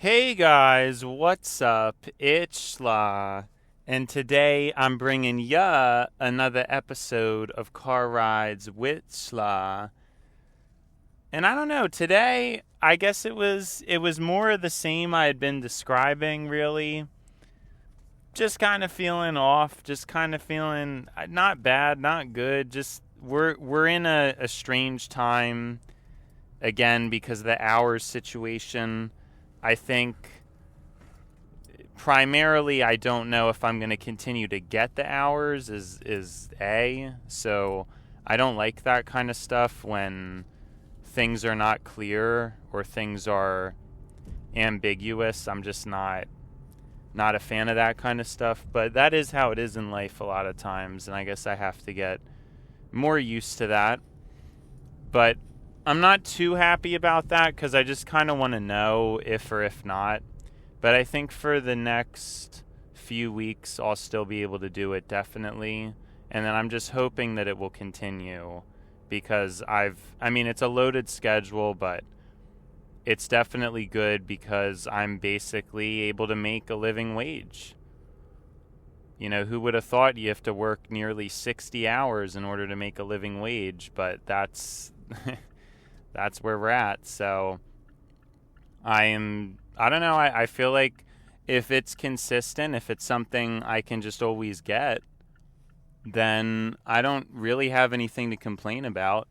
Hey guys, what's up? It's Schla, and today I'm bringing ya another episode of Car Rides Wit Schla. And I don't know, today I guess it was more of the same I had been describing really. Just kind of feeling off, just kind of feeling not bad, not good, just we're in a strange time again because of the hours situation. I think primarily I don't know if I'm going to continue to get the hours is A. So I don't like that kind of stuff when things are not clear or things are ambiguous. I'm just not a fan of that kind of stuff, but that is how it is in life a lot of times, and I guess I have to get more used to that. But I'm not too happy about that because I just kind of want to know if or if not. But I think for the next few weeks, I'll still be able to do it definitely. And then I'm just hoping that it will continue because it's a loaded schedule, but it's definitely good because I'm basically able to make a living wage. You know, who would have thought you have to work nearly 60 hours in order to make a living wage? But that's that's where we're at. So I don't know, I feel like if it's consistent, if it's something I can just always get, then I don't really have anything to complain about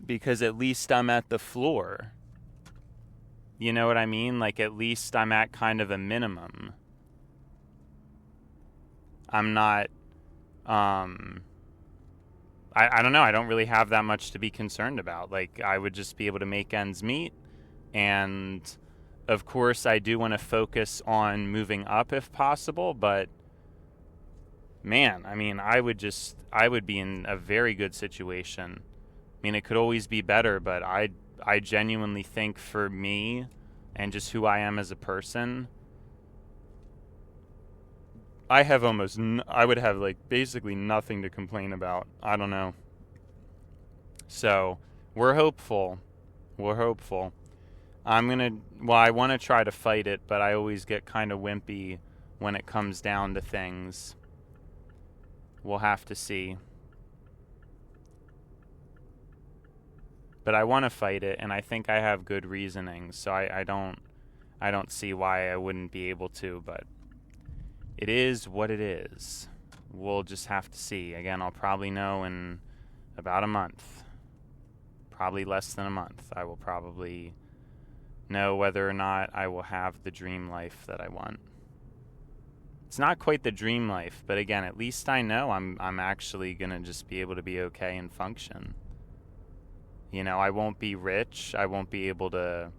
because at least I'm at the floor. You know what I mean? Like, at least I'm at kind of a minimum. I'm not, I don't know, I don't really have that much to be concerned about. Like, I would just be able to make ends meet. And of course, I do want to focus on moving up if possible, but man, I would be in a very good situation. I mean, it could always be better, but I genuinely think for me and just who I am as a person, I would have like basically nothing to complain about. I don't know. So, we're hopeful. We're hopeful. I want to try to fight it, but I always get kind of wimpy when it comes down to things. We'll have to see. But I want to fight it, and I think I have good reasoning, so I don't see why I wouldn't be able to, but it is what it is. We'll just have to see. Again, I'll probably know in about a month. Probably less than a month. I will probably know whether or not I will have the dream life that I want. It's not quite the dream life, but again, at least I know I'm actually going to just be able to be okay and function. You know, I won't be rich, I won't be able to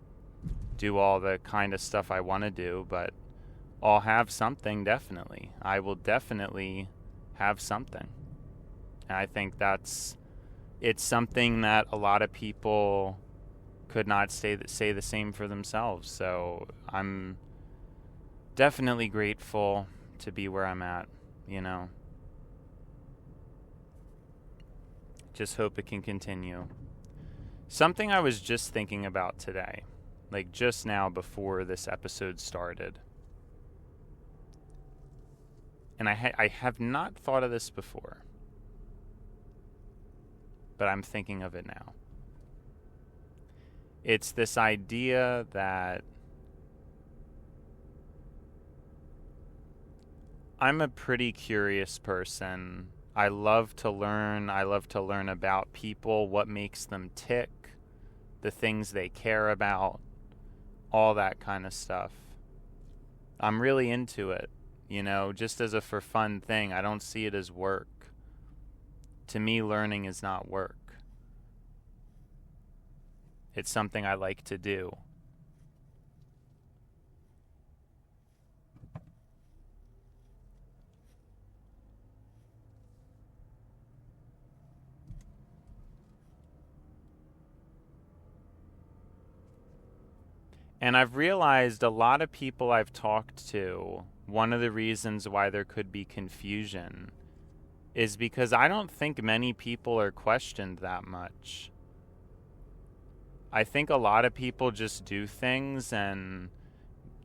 do all the kind of stuff I want to do, but I'll have something definitely. I will definitely have something. And I think it's something that a lot of people could not say the same for themselves. So I'm definitely grateful to be where I'm at, you know. Just hope it can continue. Something I was just thinking about today, like just now before this episode started. And I have not thought of this before, but I'm thinking of it now. It's this idea that I'm a pretty curious person. I love to learn. I love to learn about people, what makes them tick, the things they care about, all that kind of stuff. I'm really into it, you know, just as a for fun thing. I don't see it as work. To me, learning is not work. It's something I like to do. And I've realized a lot of people I've talked to, one of the reasons why there could be confusion is because I don't think many people are questioned that much. I think a lot of people just do things and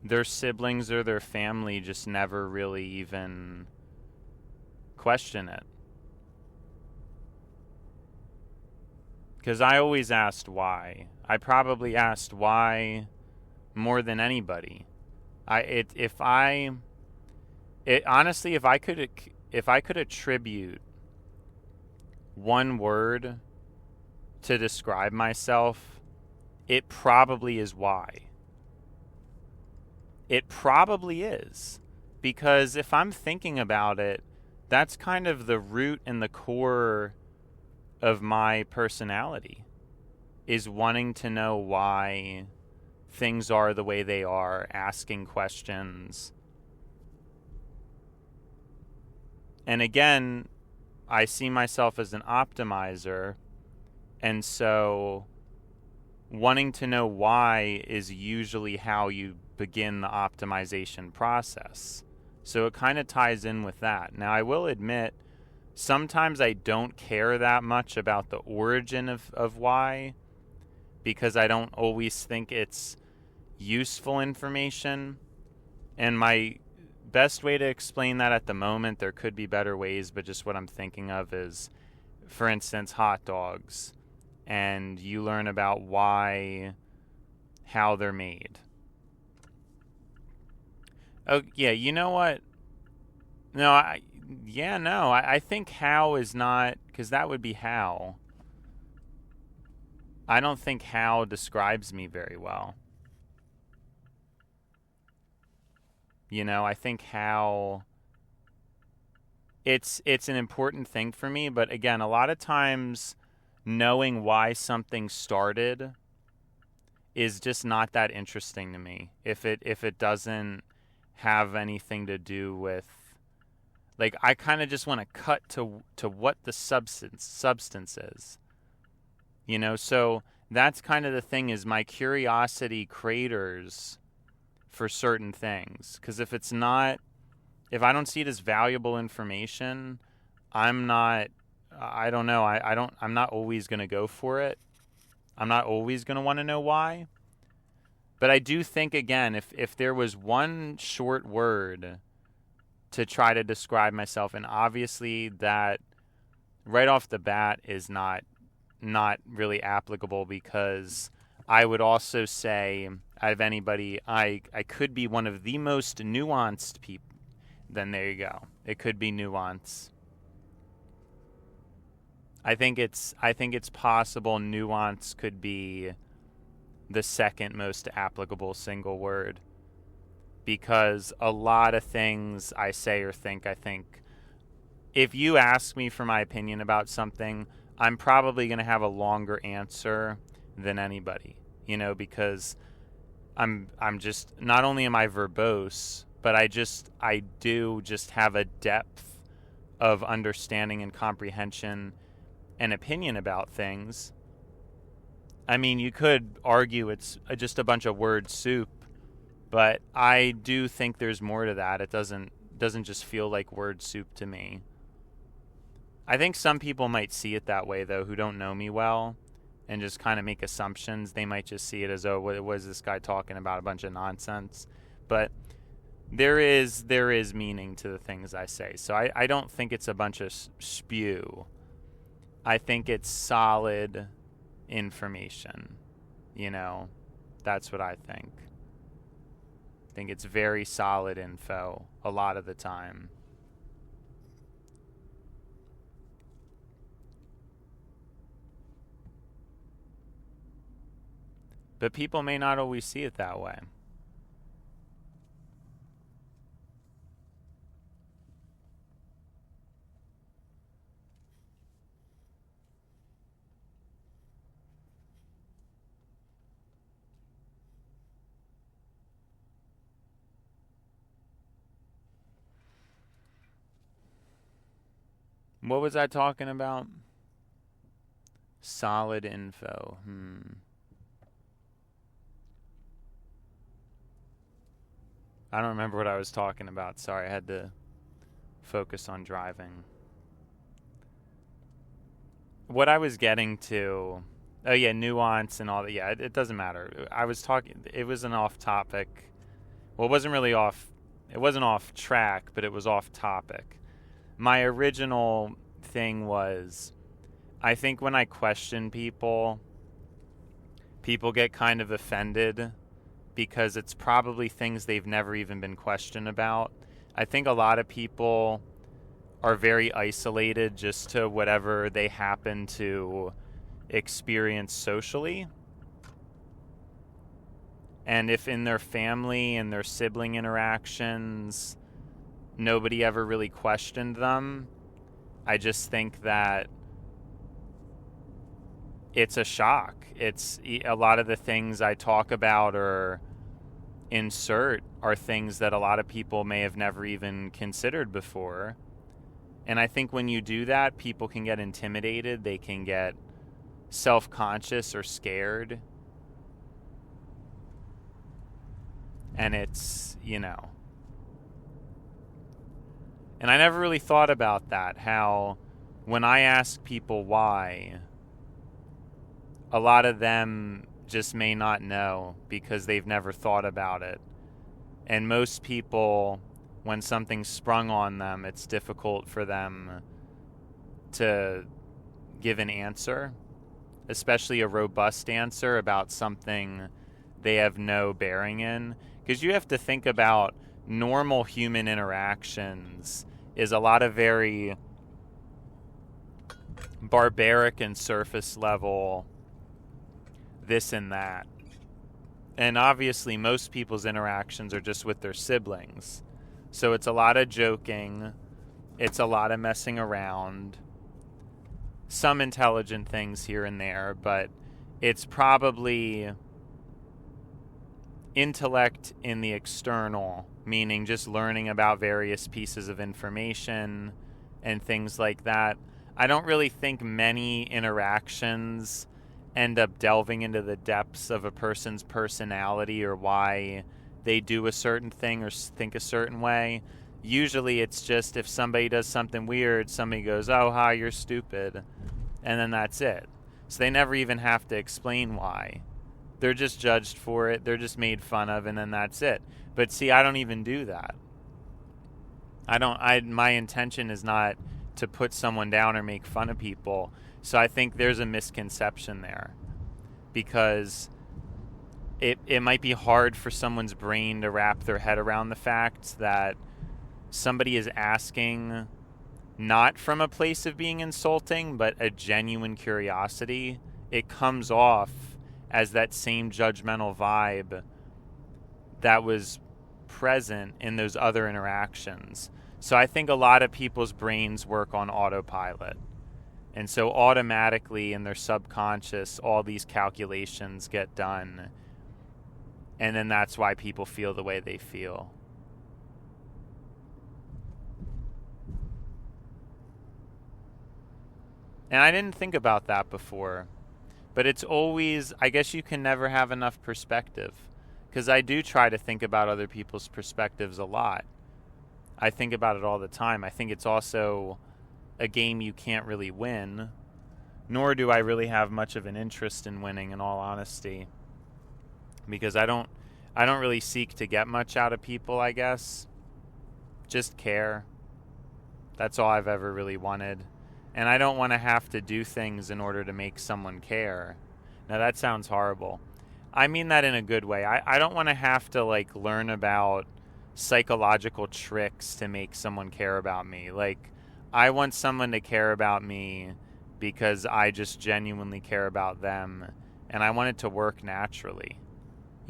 their siblings or their family just never really even question it. Because I always asked why. I probably asked why more than anybody. Honestly, if I could attribute one word to describe myself, it probably is why. It probably is. Because if I'm thinking about it, that's kind of the root and the core of my personality, is wanting to know why things are the way they are, asking questions. And again, I see myself as an optimizer, and so wanting to know why is usually how you begin the optimization process. So it kind of ties in with that. Now, I will admit, sometimes I don't care that much about the origin of why, because I don't always think it's useful information. And my best way to explain that at the moment, there could be better ways, but just what I'm thinking of is, for instance, hot dogs. And you learn about how they're made. Oh, yeah, you know what? No, I think how is not, because that would be how. I don't think how describes me very well. I think how, it's an important thing for me, but again, a lot of times knowing why something started is just not that interesting to me. If it doesn't have anything to do with, like, I kind of just want to cut to what the substance is. So that's kind of the thing, is my curiosity craters for certain things. Because if I don't see it as valuable information, I'm not always going to go for it. I'm not always going to want to know why. But I do think, again, if there was one short word to try to describe myself, and obviously that right off the bat is not really applicable, because I would also say, out of anybody, I could be one of the most nuanced people. Then there you go. It could be nuance. I think it's possible nuance could be the second most applicable single word, because a lot of things I say or think, I think if you ask me for my opinion about something, I'm probably going to have a longer answer than anybody, because I'm just, not only am I verbose, but I do just have a depth of understanding and comprehension and opinion about things. I mean, you could argue it's just a bunch of word soup, but I do think there's more to that. It doesn't just feel like word soup to me. I think some people might see it that way, though, who don't know me well and just kind of make assumptions. They might just see it as, oh, what is this guy talking about? A bunch of nonsense. But there is meaning to the things I say. So I don't think it's a bunch of spew. I think it's solid information. That's what I think. I think it's very solid info a lot of the time. But people may not always see it that way. What was I talking about? Solid info. I don't remember what I was talking about. Sorry, I had to focus on driving. What I was getting to Oh yeah, Nuance and all that. Yeah, it doesn't matter. I was talking. It was an off topic. Well, it wasn't really off. It wasn't off track, but it was off topic. My original thing was, I think when I question people, people get kind of offended because it's probably things they've never even been questioned about. I think a lot of people are very isolated just to whatever they happen to experience socially. And if in their family and their sibling interactions, nobody ever really questioned them, I just think that it's a shock. It's a lot of the things I talk about or insert are things that a lot of people may have never even considered before. And I think when you do that, people can get intimidated. They can get self-conscious or scared. And it's, and I never really thought about that, how when I ask people why, a lot of them just may not know because they've never thought about it. And most people, when something's sprung on them, it's difficult for them to give an answer, especially a robust answer about something they have no bearing in. Because you have to think about normal human interactions is a lot of very barbaric and surface level this and that. And obviously most people's interactions are just with their siblings. So it's a lot of joking, it's a lot of messing around, some intelligent things here and there, but it's probably intellect in the external, meaning just learning about various pieces of information and things like that. I don't really think many interactions end up delving into the depths of a person's personality or why they do a certain thing or think a certain way. Usually it's just if somebody does something weird, somebody goes, "Oh, hi, you're stupid," and then that's it. So they never even have to explain why. They're just judged for it, they're just made fun of, and then that's it. But see, I don't even do that. My intention is not to put someone down or make fun of people. So I think there's a misconception there, because it might be hard for someone's brain to wrap their head around the fact that somebody is asking not from a place of being insulting, but a genuine curiosity. It comes off as that same judgmental vibe that was present in those other interactions. So I think a lot of people's brains work on autopilot. And so automatically in their subconscious, all these calculations get done. And then that's why people feel the way they feel. And I didn't think about that before. But it's always, I guess you can never have enough perspective. Because I do try to think about other people's perspectives a lot. I think about it all the time. I think it's also a game you can't really win, nor do I really have much of an interest in winning, in all honesty, because I don't really seek to get much out of people, I guess. Just care. That's all I've ever really wanted. And I don't want to have to do things in order to make someone care. Now that sounds horrible. I mean that in a good way. I don't want to have to learn about psychological tricks to make someone care about me. I want someone to care about me because I just genuinely care about them, and I want it to work naturally.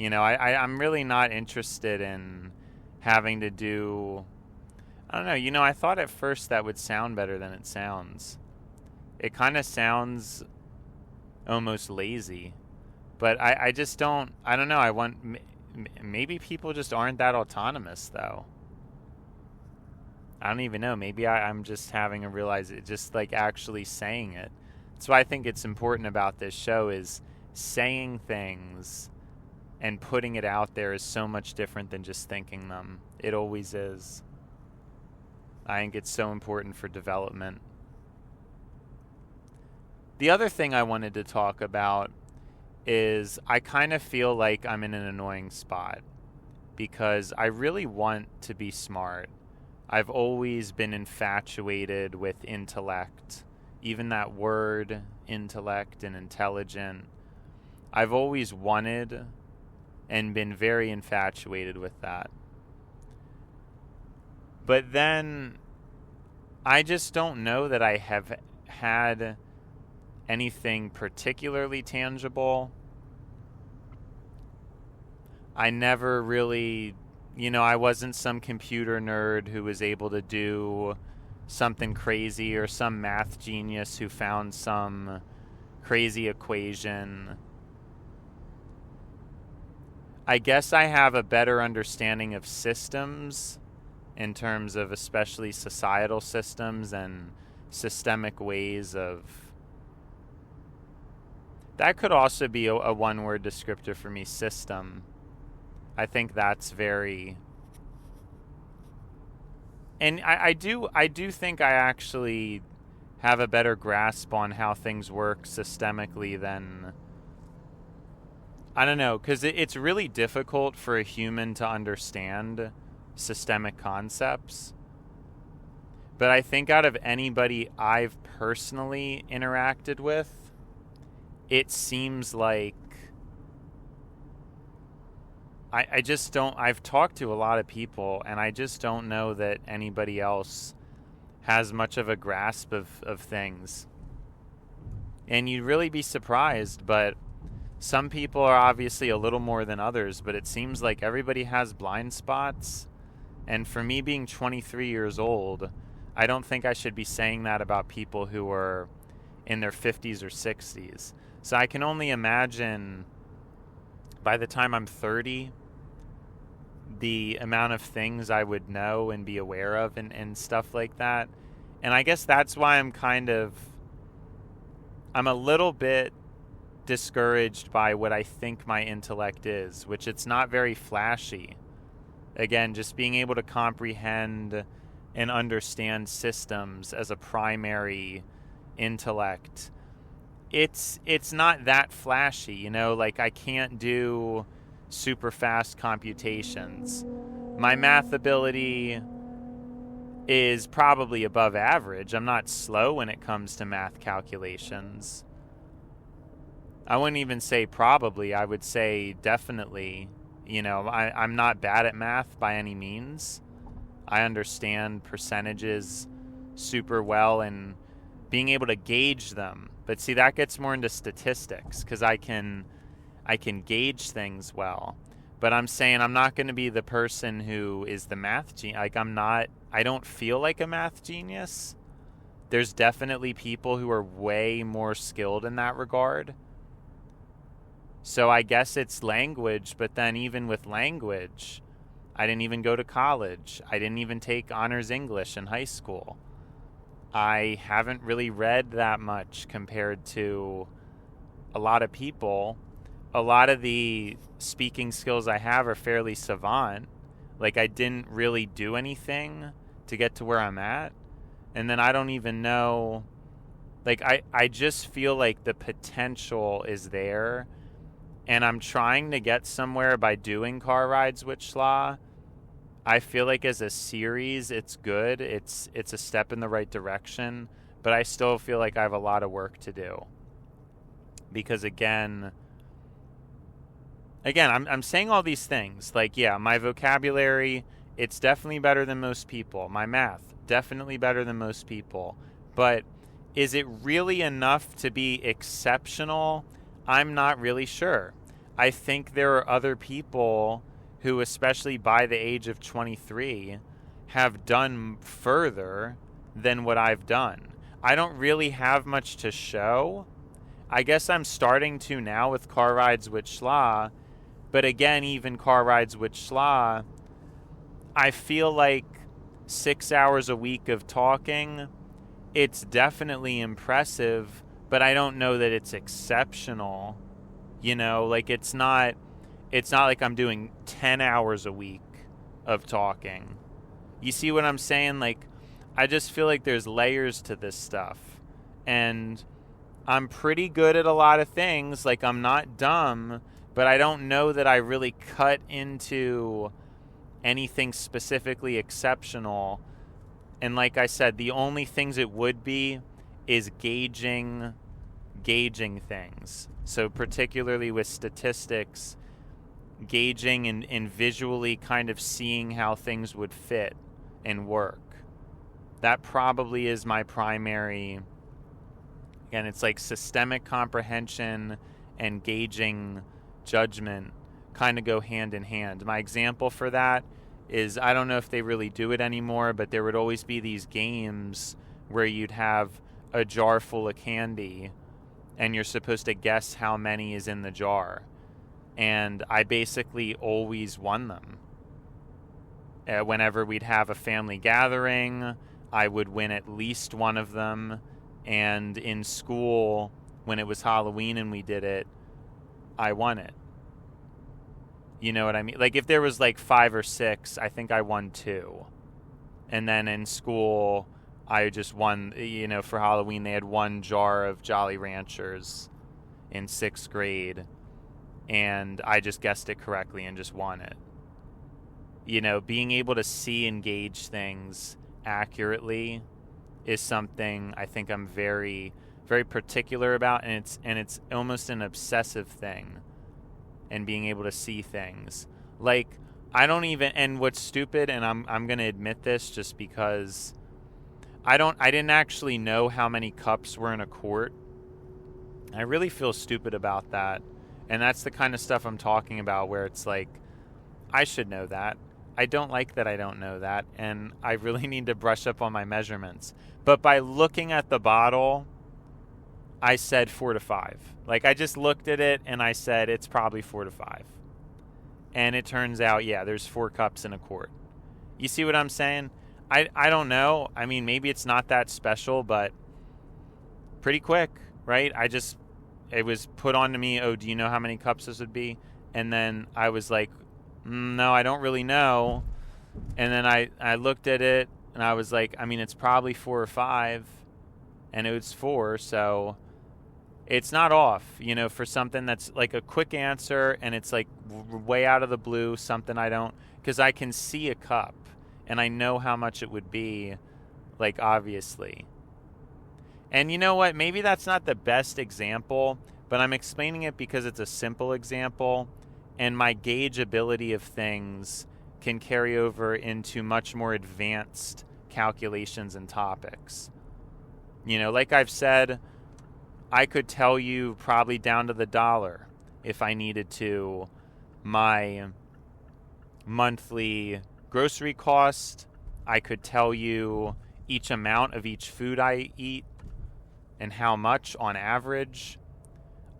I'm really not interested in having to do, I don't know, I thought at first that would sound better than it sounds. It kind of sounds almost lazy, but I just don't, I don't know, maybe people just aren't that autonomous, though. I don't even know. Maybe I'm just having to realize it, just actually saying it. That's why I think it's important about this show, is saying things and putting it out there is so much different than just thinking them. It always is. I think it's so important for development. The other thing I wanted to talk about is I kind of feel like I'm in an annoying spot because I really want to be smart. I've always been infatuated with intellect, even that word, intellect and intelligent. I've always wanted and been very infatuated with that. But then I just don't know that I have had anything particularly tangible. I never really, I wasn't some computer nerd who was able to do something crazy, or some math genius who found some crazy equation. I guess I have a better understanding of systems in terms of especially societal systems and systemic ways of... That could also be a one-word descriptor for me, system. I think that's very... And I do think I actually have a better grasp on how things work systemically than... I don't know, because it's really difficult for a human to understand systemic concepts. But I think out of anybody I've personally interacted with, it seems like I just don't... I've talked to a lot of people, and I just don't know that anybody else has much of a grasp of things. And you'd really be surprised, but some people are obviously a little more than others, but it seems like everybody has blind spots. And for me being 23 years old, I don't think I should be saying that about people who are in their 50s or 60s. So I can only imagine by the time I'm 30, the amount of things I would know and be aware of and stuff like that. And I guess that's why I'm a little bit discouraged by what I think my intellect is, which it's not very flashy. Again, just being able to comprehend and understand systems as a primary intellect. It's not that flashy, like I can't do super fast computations. My math ability is probably above average. I'm not slow when it comes to math calculations. I wouldn't even say probably, I would say definitely. I'm not bad at math by any means. I understand percentages super well and being able to gauge them. But see, that gets more into statistics because I can gauge things well. But I'm saying I'm not going to be the person who is the math genius. I don't feel like a math genius. There's definitely people who are way more skilled in that regard. So I guess it's language, but then even with language, I didn't even go to college. I didn't even take honors English in high school. I haven't really read that much compared to a lot of people. A lot of the speaking skills I have are fairly savant. Like, I didn't really do anything to get to where I'm at. And then I don't even know... Like, I just feel like the potential is there. And I'm trying to get somewhere by doing Car Rides Wit Schla. I feel like as a series, it's good. It's a step in the right direction. But I still feel like I have a lot of work to do. Because again, I'm saying all these things. Like, yeah, my vocabulary, it's definitely better than most people. My math, definitely better than most people. But is it really enough to be exceptional? I'm not really sure. I think there are other people who, especially by the age of 23, have done further than what I've done. I don't really have much to show. I guess I'm starting to now with Car Rides Wit Schla, but again, even Car Rides Wit Schla, I feel like 6 hours a week of talking, it's definitely impressive, but I don't know that it's exceptional. Like it's not like I'm doing 10 hours a week of talking. You see what I'm saying? Like, I just feel like there's layers to this stuff. And I'm pretty good at a lot of things. Like, I'm not dumb, but I don't know that I really cut into anything specifically exceptional. And like I said, the only things it would be is gauging things. So particularly with statistics, gauging and visually kind of seeing how things would fit and work. That probably is my primary. Again, it's like systemic comprehension and gauging judgment kind of go hand in hand. My example for that is, I don't know if they really do it anymore, but there would always be these games where you'd have a jar full of candy and you're supposed to guess how many is in the jar. And I basically always won them. Whenever we'd have a family gathering, I would win at least one of them. And in school, when it was Halloween and we did it, I won it. You know what I mean? Like, if there was like 5 or 6, I think I won 2. And then in school, I just won, for Halloween, they had 1 jar of Jolly Ranchers in 6th grade. And I just guessed it correctly and just won it. Being able to see and gauge things accurately is something I think I'm very, very particular about, and it's almost an obsessive thing. And being able to see things, like, I don't even, and what's stupid, and I'm gonna admit this just because I didn't actually know how many cups were in a quart. I really feel stupid about that, and that's the kind of stuff I'm talking about, where it's like, I should know that. I don't like that I don't know that, and I really need to brush up on my measurements. But by looking at the bottle, I said 4 to 5. Like, I just looked at it and I said it's probably 4 to 5. And it turns out, yeah, there's 4 cups in a quart. You see what I'm saying? I don't know. I mean, maybe it's not that special, but pretty quick, right? It was put on to me, oh, do you know how many cups this would be? And then I was like, no, I don't really know. And then I looked at it and I was like, I mean, it's probably 4 or 5. And it was 4, so it's not off, for something that's like a quick answer and it's like way out of the blue, something I don't, because I can see a cup and I know how much it would be, like, obviously. And you know what? Maybe that's not the best example, but I'm explaining it because it's a simple example, and my gauge ability of things can carry over into much more advanced calculations and topics. Like I've said, I could tell you probably down to the dollar, if I needed to, my monthly grocery cost. I could tell you each amount of each food I eat and how much on average.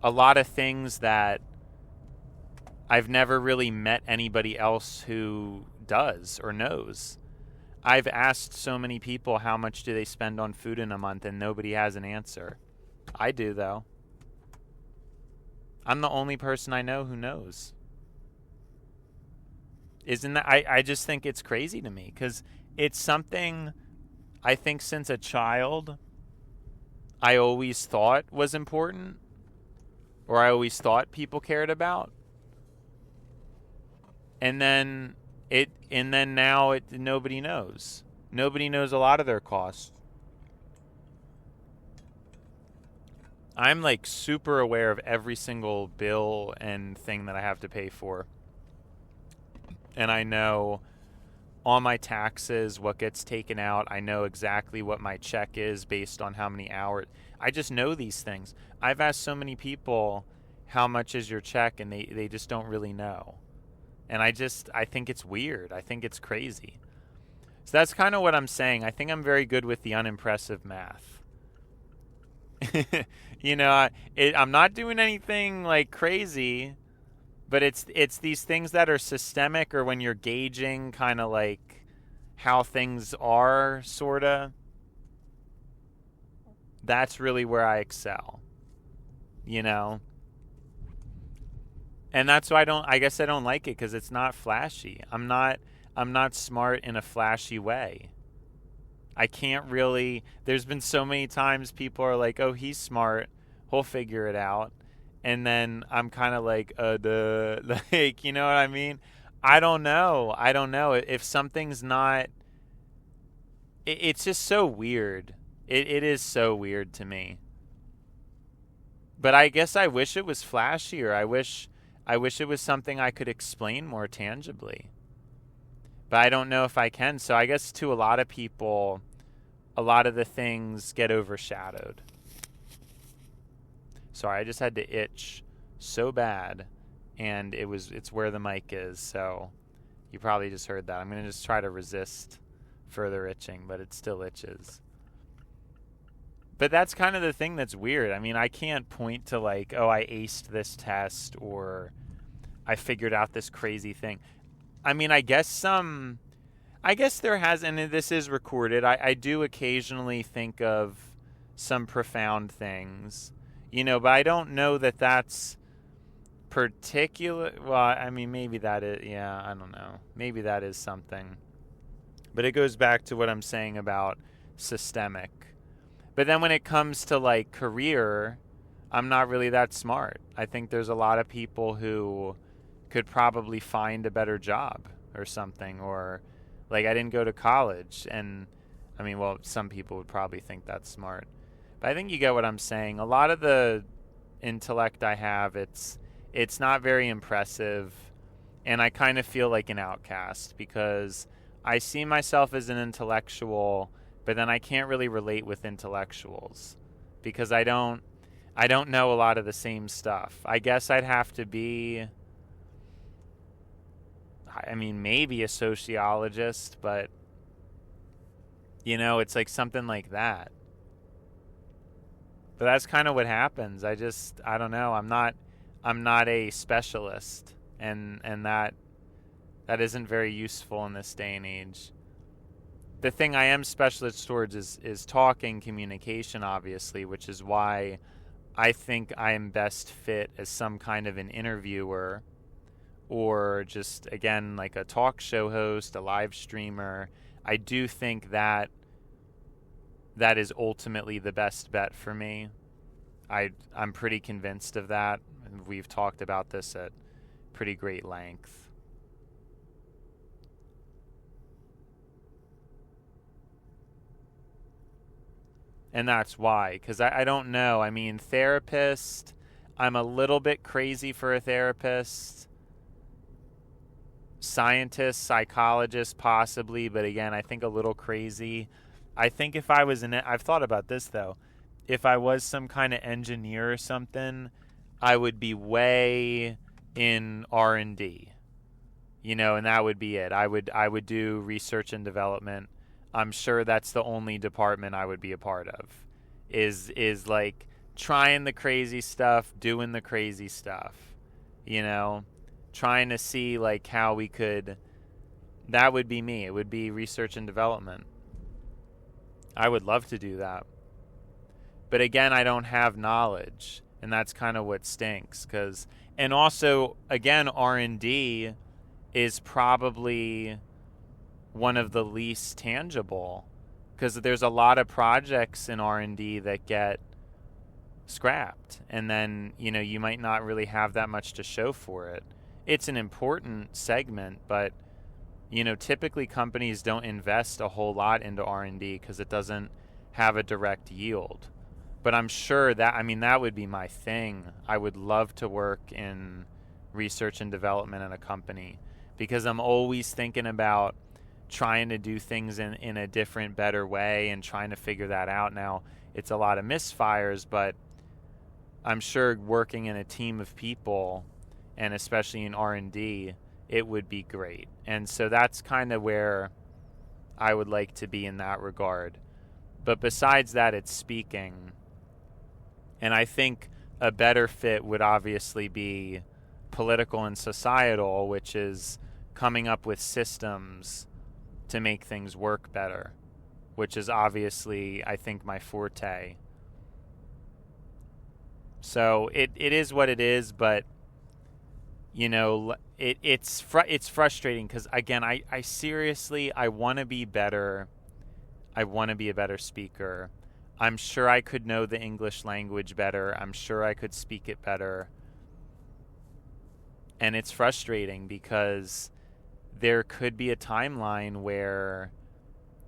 A lot of things that I've never really met anybody else who does or knows. I've asked so many people how much do they spend on food in a month, and nobody has an answer. I do, though. I'm the only person I know who knows. Isn't that, I just think it's crazy to me, because it's something I think since a child I always thought was important, or I always thought people cared about. And then now nobody knows. Nobody knows a lot of their costs. I'm like super aware of every single bill and thing that I have to pay for. And I know on my taxes what gets taken out. I know exactly what my check is based on how many hours. I just know these things. I've asked so many people, how much is your check? And they just don't really know. And I think it's weird. I think it's crazy. So that's kind of what I'm saying. I think I'm very good with the unimpressive math. I'm not doing anything like crazy, but it's these things that are systemic, or when you're gauging kind of like how things are, sort of. That's really where I excel. And that's why I guess I don't like it, because it's not flashy. I'm not smart in a flashy way. I can't really, there's been so many times people are like, oh, he's smart, He'll figure it out. And then I'm kind of like, like, you know what I mean? I don't know. If something's not, it's just so weird. It is so weird to me. But I guess I wish it was flashier. I wish it was something I could explain more tangibly. But I don't know if I can. So I guess to a lot of people, a lot of the things get overshadowed. Sorry, I just had to itch so bad, and it's where the mic is, so you probably just heard that. I'm going to just try to resist further itching, but it still itches. But that's kind of the thing that's weird. I mean, I can't point to like, oh, I aced this test or I figured out this crazy thing. I mean, I guess there has, and this is recorded, I do occasionally think of some profound things, you know, but I don't know that that's particular. Well, I mean, maybe that is, yeah, I don't know. Maybe that is something. But it goes back to what I'm saying about systemic. But then when it comes to like career, I'm not really that smart. I think there's a lot of people who could probably find a better job or something, or like I didn't go to college, and I mean, well, some people would probably think that's smart. But I think you get what I'm saying. A lot of the intellect I have, it's not very impressive, and I kind of feel like an outcast because I see myself as an intellectual, but then I can't really relate with intellectuals because I don't know a lot of the same stuff. I guess I'd have to be, I mean, maybe a sociologist, but you know, it's like something like that. But that's kind of what happens. I don't know. I'm not a specialist, and that isn't very useful in this day and age. The thing I am specialist towards is talking, communication, obviously, which is why I think I am best fit as some kind of an interviewer, or just, again, like a talk show host, a live streamer. I do think that is ultimately the best bet for me. I'm pretty convinced of that. We've talked about this at pretty great length. And that's why, because I don't know. I mean, therapist, I'm a little bit crazy for a therapist. Scientist, psychologist, possibly, but again, I think a little crazy. I think if I was I've thought about this though. If I was some kind of engineer or something, I would be way in R&D. You know, and that would be it. I would do research and development. I'm sure that's the only department I would be a part of. Is like trying the crazy stuff, doing the crazy stuff. You know, trying to see like how we could, that would be me. It would be research and development. I would love to do that. But again, I don't have knowledge, and that's kind of what stinks. And also, again, R&D is probably one of the least tangible, because there's a lot of projects in R&D that get scrapped, and then, you know, you might not really have that much to show for it. It's an important segment, but, you know, typically companies don't invest a whole lot into R&D because it doesn't have a direct yield. But I'm sure that, I mean, that would be my thing. I would love to work in research and development in a company, because I'm always thinking about trying to do things in a different, better way and trying to figure that out. Now, it's a lot of misfires, but I'm sure working in a team of people, and especially in R&D, it would be great. And so that's kind of where I would like to be in that regard. But besides that, it's speaking. And I think a better fit would obviously be political and societal, which is coming up with systems to make things work better, which is obviously, I think, my forte. So it is what it is, but, you know, it's frustrating because, again, I seriously, I want to be better. I want to be a better speaker. I'm sure I could know the English language better. I'm sure I could speak it better. And it's frustrating because there could be a timeline where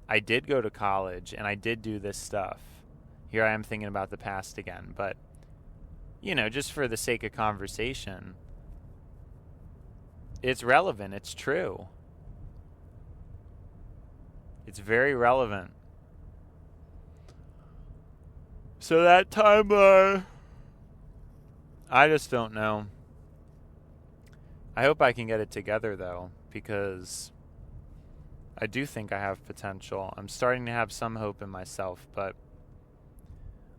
I did go to college and I did do this stuff. Here I am thinking about the past again. But, just for the sake of conversation, it's relevant. It's true. It's very relevant. So that timeline, I just don't know. I hope I can get it together, though, because I do think I have potential. I'm starting to have some hope in myself, but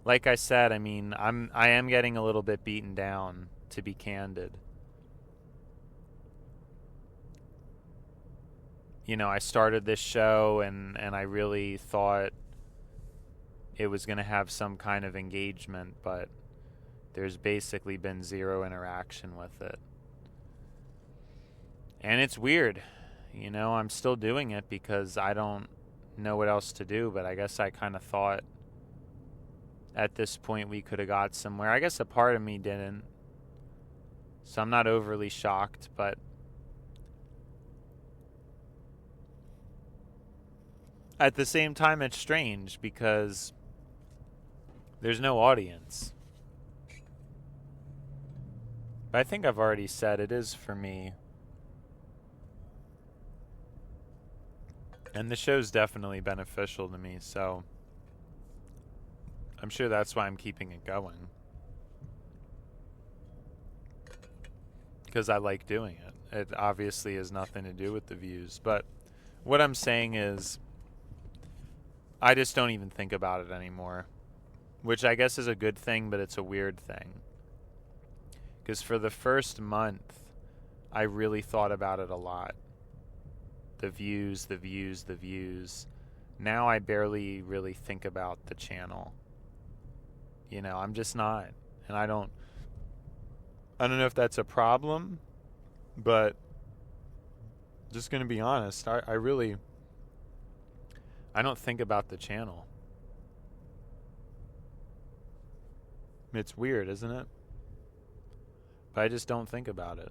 like I said, I am getting a little bit beaten down, to be candid. I started this show and I really thought it was going to have some kind of engagement, but there's basically been zero interaction with it. And it's weird. I'm still doing it because I don't know what else to do, but I guess I kind of thought at this point we could have got somewhere. I guess a part of me didn't. So I'm not overly shocked, but at the same time it's strange because there's no audience. But I think I've already said it is for me. And the show's definitely beneficial to me, so I'm sure that's why I'm keeping it going. Because I like doing it. It obviously has nothing to do with the views. But what I'm saying is, I just don't even think about it anymore. Which I guess is a good thing, but it's a weird thing. Because for the first month, I really thought about it a lot. The views, the views, the views. Now I barely really think about the channel. I'm just not. And I don't know if that's a problem, but just going to be honest, I don't think about the channel. It's weird, isn't it? But I just don't think about it.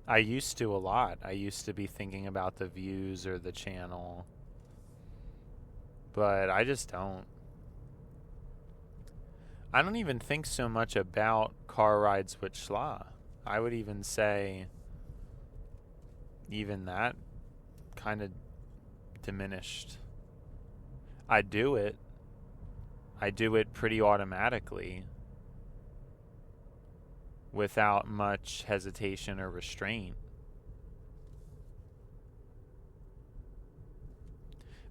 I used to a lot. I used to be thinking about the views or the channel. But I just don't. I don't even think so much about Car Rides Wit Schla. I would even say even that kind of diminished. I do it pretty automatically without much hesitation or restraint.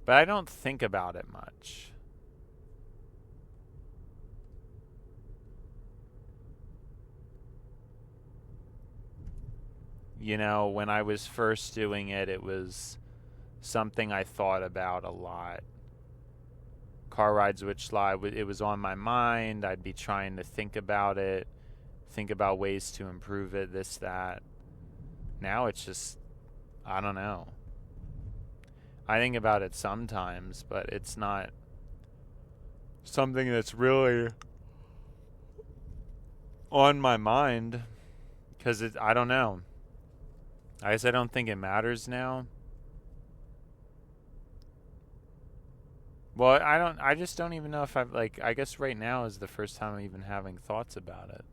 But I don't think about it much. When I was first doing it, it was something I thought about a lot. Car Rides Wit Schla, it was on my mind. I'd be trying to think about it, think about ways to improve it, this, that. Now it's just, I don't know. I think about it sometimes, but it's not something that's really on my mind because I don't know. I guess I don't think it matters now. Well, I just don't even know if I guess right now is the first time I'm even having thoughts about it.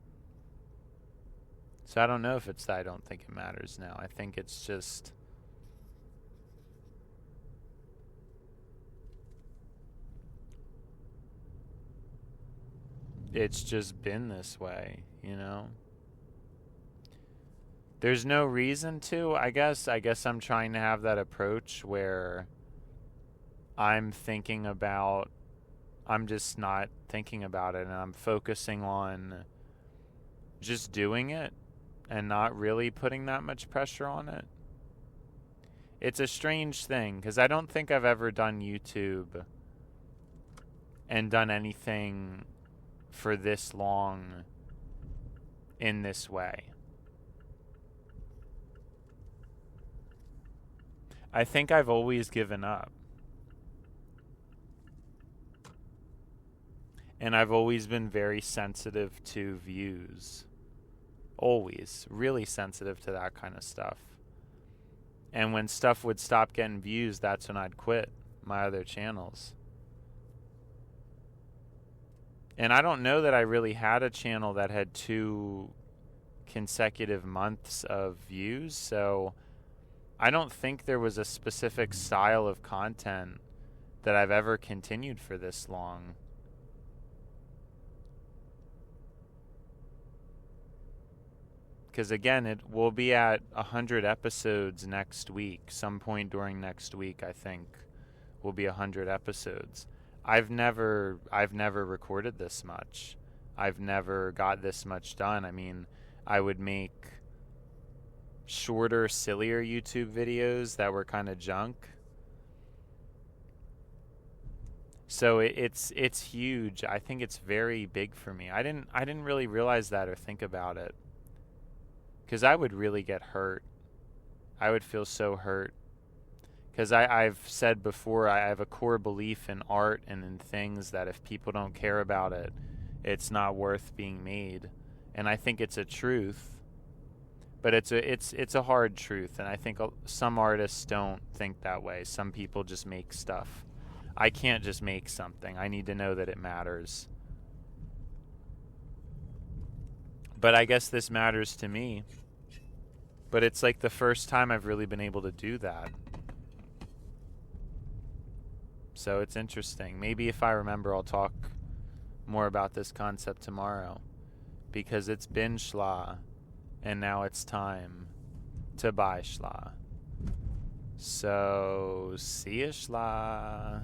So I don't know if it's that I don't think it matters now. I think it's just been this way, There's no reason to, I guess I'm trying to have that approach where I'm just not thinking about it and I'm focusing on just doing it and not really putting that much pressure on it. It's a strange thing because I don't think I've ever done YouTube and done anything for this long in this way. I think I've always given up. And I've always been very sensitive to views. Always. Really sensitive to that kind of stuff. And when stuff would stop getting views, that's when I'd quit my other channels. And I don't know that I really had a channel that had 2 consecutive months of views, so I don't think there was a specific style of content that I've ever continued for this long. Because again, it will be at 100 episodes next week. Some point during next week, I think, will be 100 episodes. I've never recorded this much. I've never got this much done. I mean, I would make shorter, sillier YouTube videos that were kind of junk. So it's huge. I think it's very big for me. I didn't really realize that or think about it. Because I would really get hurt. I would feel so hurt. Because I've said before, I have a core belief in art and in things that if people don't care about it, it's not worth being made. And I think it's a truth. But it's a hard truth. And I think some artists don't think that way. Some people just make stuff. I can't just make something. I need to know that it matters. But I guess this matters to me. But it's like the first time I've really been able to do that. So it's interesting. Maybe if I remember, I'll talk more about this concept tomorrow. Because it's been Schla, and now it's time to buy Schla. So, see ya, Schla.